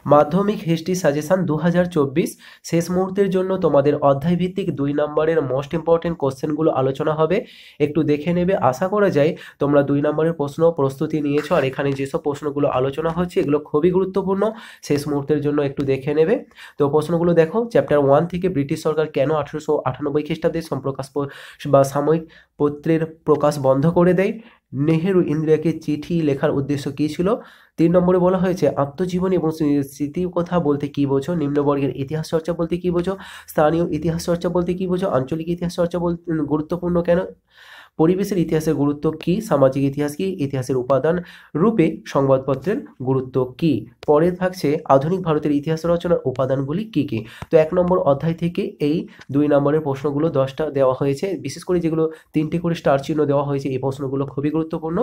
মাধ্যমিক history suggestion 2024 শেষ মুহূর্তের জন্য তোমাদের অধ্যায় ভিত্তিক 2 নম্বরের মোস্ট ইম্পর্টেন্ট কোশ্চেনগুলো আলোচনা হবে, একটু দেখে নেবে। আশা করা যায় তোমরা 2 নম্বরের প্রশ্ন প্রস্তুতি নিয়েছো, আর এখানে যেসব প্রশ্নগুলো আলোচনা হচ্ছে এগুলো খুবই গুরুত্বপূর্ণ, শেষ মুহূর্তের জন্য একটু দেখে নেবে। তো প্রশ্নগুলো দেখো, চ্যাপ্টার 1 থেকে ব্রিটিশ সরকার কেন 1898 খ্রিস্টাব্দে সম্প্রকাশ বা সাময়িক পত্রের প্রকাশ বন্ধ করে দেয়? নেহেরু ইন্দিরাকে চিঠি লেখার উদ্দেশ্য কী ছিল? 3 নম্বরে বলা হয়েছে আত্মজীবনী এবং স্মৃতিকথা বলতে কী বোঝো? নিম্নবর্গের ইতিহাস চর্চা বলতে কী বোঝো? স্থানীয় ইতিহাস চর্চা বলতে কী বোঝো? আঞ্চলিক ইতিহাস চর্চা বলতে গুরুত্বপূর্ণ কেন? পরিবেশের ইতিহাসের গুরুত্ব কী? সামাজিক ইতিহাস কী? ইতিহাসের উপাদান রূপে সংবাদপত্রের গুরুত্ব কী? পরে থাকছে আধুনিক ভারতের ইতিহাস রচনার উপাদানগুলি কী কী। তো 1 নম্বর অধ্যায় থেকে এই 2 নম্বরের প্রশ্নগুলো 10টা দেওয়া হয়েছে, বিশেষ করে যেগুলো 3টে করে স্টার চিহ্ন দেওয়া হয়েছে এই প্রশ্নগুলো খুবই গুরুত্বপূর্ণ,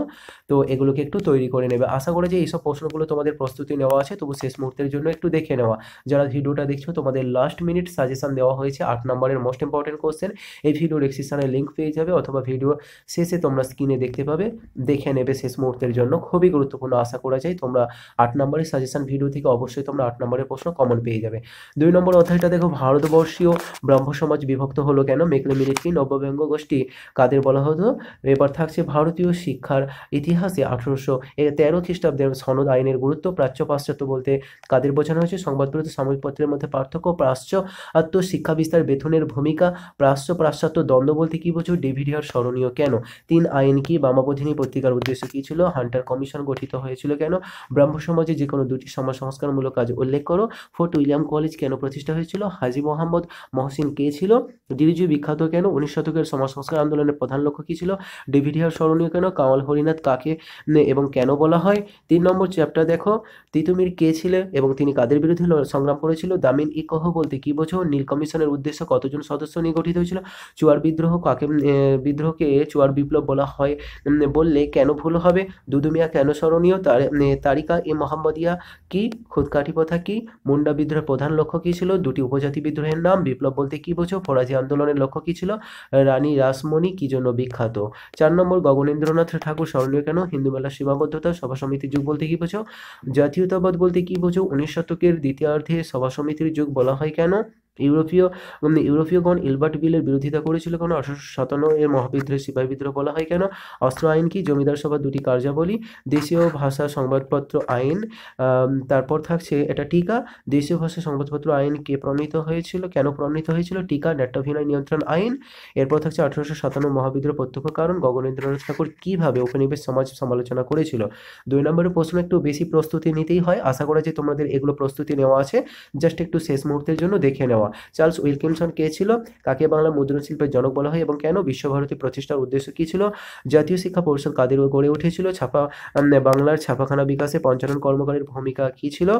তো এগুলোকে একটু তৈরি করে নেবে। আশা করি যে এইসব প্রশ্নগুলো তোমাদের প্রস্তুতি নেওয়া আছে, তবু শেষ মুহূর্তের জন্য একটু দেখে নেওয়া। যারা ভিডিওটা দেখছো তোমাদের লাস্ট মিনিট সাজেশন দেওয়া হয়েছে 8 নম্বরের মোস্ট ইম্পর্টেন্ট কোশ্চেন, এই ভিডিও ডেসক্রিপশনে লিঙ্ক পেয়ে যাবে, অথবা ভিডিও শেষে তোমরা স্ক্রিনে দেখতে পাবে, দেখে নেবে শেষ মুহূর্তের জন্য, খুবই গুরুত্বপূর্ণ। আশা করা যায় তোমরা 8 নম্বরের সাজেশন ভিডিও থেকে অবশ্যই তোমরা 8 নম্বরের প্রশ্ন কমন পেয়ে যাবে। 2 নম্বর অধ্যায়টা দেখো, ভারতবর্ষীয় ব্রাহ্ম সমাজ বিভক্ত হলো কেন? মেকলে মিলিটকি নব্যব্যঙ্গ গোষ্ঠী কাদের বলা হতো? এবার থাকছে ভারতীয় শিক্ষার ইতিহাসে 1813 খ্রিস্টাব্দের সনদ আইনের গুরুত্ব। প্রাচ্য পাশ্চাত্য বলতে কাদের বোঝানো হয়েছে? সংবাদপত্র সাময়িক পত্রের মধ্যে পার্থক্য। পাশ্চাত্য শিক্ষা বিস্তার বেথুনের ভূমিকা। প্রাচ্য পাশ্চাত্য দ্বন্দ্ব বলতে কি বোঝো? ডেভিড স্মরণীয় কেন? 3 আইন কি? বামাবোধিনী পত্রিকার উদ্দেশ্য কি ছিল? হান্টার কমিশন গঠিত হয়েছিল কেন? ব্রাহ্ম সমাজে যে কোনো 2টি সমাজ সংস্কারমূলক কাজ উল্লেখ করো। ফোর্ট উইলিয়াম কলেজ কেন প্রতিষ্ঠা হয়েছিল? হাজী মোহাম্মদ মহসিন কে ছিল? দিরিজু বিখ্যাত কেন? 19 শতকের সমাজ সংস্কার আন্দোলনের প্রধান লক্ষ্য কি ছিল? ডেভিড স্মরণীয় কেন? কামাল হরিনাথ কাকে এবং কেন বলা হয়? 3 নম্বর চ্যাপ্টার দেখো, তিতুমির কে ছিল এবং তিনি কাদের বিরুদ্ধে সংগ্রাম করেছিল? দামিন ই কহ বলতে কি বোঝো? নীল কমিশনের উদ্দেশ্য কতজন সদস্য নিয়ে গঠিত হয়েছিল? চুয়ার বিদ্রোহ কাকে বিদ্রোহকে চুয়ার বিপ্লব বলা হয় বললে কেন ভুল হবে? দুদু মিয়া কেন স্মরণীয়? তারিকা ই মোহাম্মদিয়া কি? খুদকাঠি প্রথা কি? মুন্ডা বিদ্রোহের প্রধান লক্ষ্য কি ছিল? 2টি উপজাতি বিদ্রোহের নাম। বিপ্লব বলতে কি বোঝো? ফরাজি আন্দোলনের লক্ষ্য কি ছিল? রানী রাসমণি কি জন্য বিখ্যাত? 4 নম্বর গগনেন্দ্রনাথ ঠাকুর স্মরণীয় কেন? হিন্দু মেলার সীমাবদ্ধতা। সভা সমিতির যুগ বলতে কি বোঝো? জাতীয়তাবাদ বলতে কি বোঝো? 19 শতকের দ্বিতীয়ার্ধে সভা সমিতির যুগ বলা হয় কেন? ইউরোপীয়গণ ইলবার্ট বিলের বিরোধিতা করেছিল কেন? 1857 এর মহাবিদ্রোহ সিপাহী বিদ্রোহ বলা হয় কেন? অস্ত্র আইন কি? জমিদার সভার 2টি কার্যাবলী। দেশীয় ভাষা সংবাদপত্র আইন। তারপর থাকছে এটা টিকা। দেশীয় ভাষা সংবাদপত্র আইন কে প্রণীত হয়েছিল? কেন প্রণীত হয়েছিল? টিকা। নাট্যাভিনয় নিয়ন্ত্রণ আইন। এরপর থাকছে 1857 মহাবিদ্রোহ প্রত্যক্ষ কারণ। গগনেন্দ্রনাথ ঠাকুর কিভাবে উপনিবেশ সমাজ সমালোচনা করেছিল? 2 নম্বরের প্রশ্ন একটু বেশি প্রস্তুতি নিতেই হয়, আশা করা যায় তোমাদের এগুলো প্রস্তুতি নেওয়া আছে, জাস্ট একটু শেষ মুহূর্তের জন্য দেখে নেওয়া। চার্লস উইলকিনসন কে ছিল? কাকে বাংলা মুদ্রণ শিল্পের জনক বলা হয় এবং কেন? বিশ্বভারতী প্রতিষ্ঠার উদ্দেশ্য কি ছিল? জাতীয় শিক্ষা পরিষদ কাদের গড়ে উঠেছিল? বাংলার ছাপাখানা বিকাশে পঞ্চানন কর্মকারের ভূমিকা কি ছিল?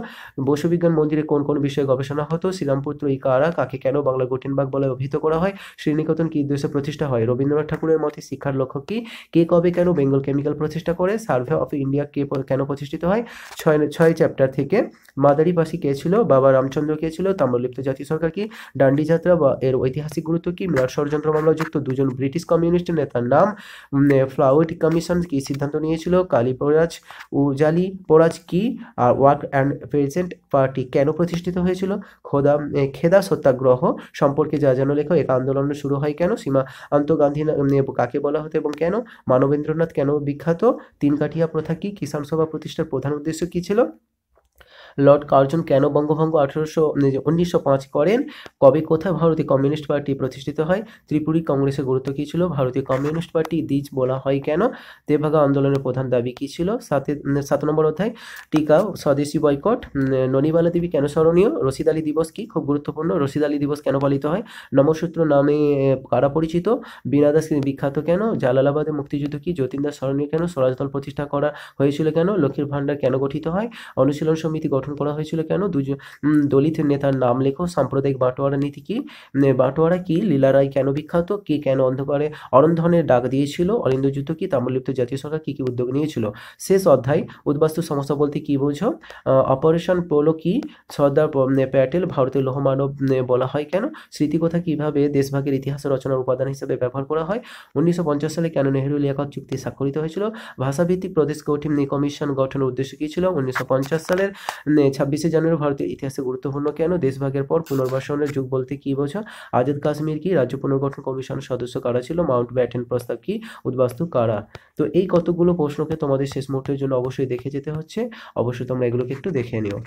বসু বিজ্ঞান মন্দিরে কোন কোন বিষয়ে গবেষণা হতো? শ্রীরামপুত্র ই কারা? কাকে কেন বাংলা গুটেনবার্গ বলে অভিহিত করা হয়? শ্রীনিকেতন কি উদ্দেশ্যে প্রতিষ্ঠা হয়? রবীন্দ্রনাথ ঠাকুরের মতে শিক্ষার লক্ষ্য কি? কে কবে কেন বেঙ্গল কেমিক্যাল প্রতিষ্ঠা করে? সার্ভে অফ ইন্ডিয়া কেন প্রতিষ্ঠিত হয়? 6 চ্যাপ্টার থেকে মাদারিবাসী কে ছিল? বাবা রামচন্দ্র কে ছিল? তাম্রলিপ্ত জাতীয় সরকার কি? ডান্ডি যাত্রা বা এর ঐতিহাসিক গুরুত্ব কি? মিলার ষড়যন্ত্র মামলাযুক্ত 2জন ব্রিটিশ কমিউনিস্ট নেতার নাম। ফ্লাউড কমিশন কি সিদ্ধান্ত নিয়েছিল? কালীপরাজ উজালি পরাজ কি? আর ওয়ার্ক অ্যান্ড প্রেজেন্ট পার্টি কেন প্রতিষ্ঠিত হয়েছিল? খেদা সত্যাগ্রহ সম্পর্কে যা যেন লেখো। এক আন্দোলন শুরু হয় কেন? সীমান্ত গান্ধী কাকে বলা হতো এবং কেন? মানবেন্দ্রনাথ কেন বিখ্যাত? 3 কাঠিয়া প্রথা কি? কিষাণ সভা প্রতিষ্ঠার প্রধান উদ্দেশ্য কি ছিল? লর্ড কার্জন কেন বঙ্গভঙ্গ 1905 করেন? কবে কোথায় ভারতীয় কমিউনিস্ট পার্টি প্রতিষ্ঠিত হয়? ত্রিপুরী কংগ্রেসের গুরুত্ব কী ছিল? ভারতীয় কমিউনিস্ট পার্টি দ্বিজ বলা হয় কেন? তেভাগা আন্দোলনের প্রধান দাবি কী ছিল? 7 নম্বর অধ্যায় টিকা স্বদেশী বয়কট। ননিবালা দেবী কেন স্মরণীয়? রশিদ আলী দিবস কি? খুব গুরুত্বপূর্ণ। রশিদ আলী দিবস কেন পালিত হয়? নমসূত্র নামে কারা পরিচিত? বীণা দাস বিখ্যাত কেন? জালালাবাদে মুক্তিযুদ্ধ কি? যতীন দাস স্মরণীয় কেন? স্বরাজ দল প্রতিষ্ঠা করা হয়েছিল কেন? লক্ষ্মীর ভাণ্ডার কেন গঠিত হয়? অনুশীলন সমিতি গঠন করা হয়েছিল কেন? দলিত নেতার নাম লেখো। সাম্প্রদায়িক বাটোয়ারা নীতি কি? বাটোয়ারা কি? লীলা রায় কেন বিখ্যাত? কে কেন অন্ধকারে অরন্ধনের ডাক দিয়েছিল? অলিন্দ যুদ্ধ কি? তাম্রলিপ্ত জাতীয় সরকার কি কি উদ্যোগ নিয়েছিল? শেষ অধ্যায় উদ্বাস্তু সমস্যা বলতে কি বোঝো? অপারেশন পোলো কি? সর্দার প্যাটেল ভারতের লৌহমানব বলা হয় কেন? স্মৃতিকথা কিভাবে দেশভাগের ইতিহাস রচনার উপাদান হিসেবে ব্যবহার করা হয়? 1950 সালে কেন নেহেরু লিয়াকত চুক্তি স্বাক্ষরিত হয়েছিল? ভাষাভিত্তিক প্রদেশ কমিশন গঠনের উদ্দেশ্য কি ছিল? 1950 সালের 26শে জানুয়ারি ভারতের ইতিহাসে গুরুত্বপূর্ণ কেন? দেশভাগের পর পুনর্বাসনের যুগ বলতে কী বোঝো? আজাদ কাশ্মীর কি? রাজ্য পুনর্গঠন কমিশনের সদস্য কারা ছিল? মাউন্ট ব্যাটেন প্রস্তাব কি? উদ্বাস্তু কারা? তো এই কতগুলো প্রশ্নকে তোমাদের শেষ মুহূর্তের জন্য অবশ্যই দেখে যেতে হচ্ছে, অবশ্যই তোমরা এগুলোকে একটু দেখে নিও।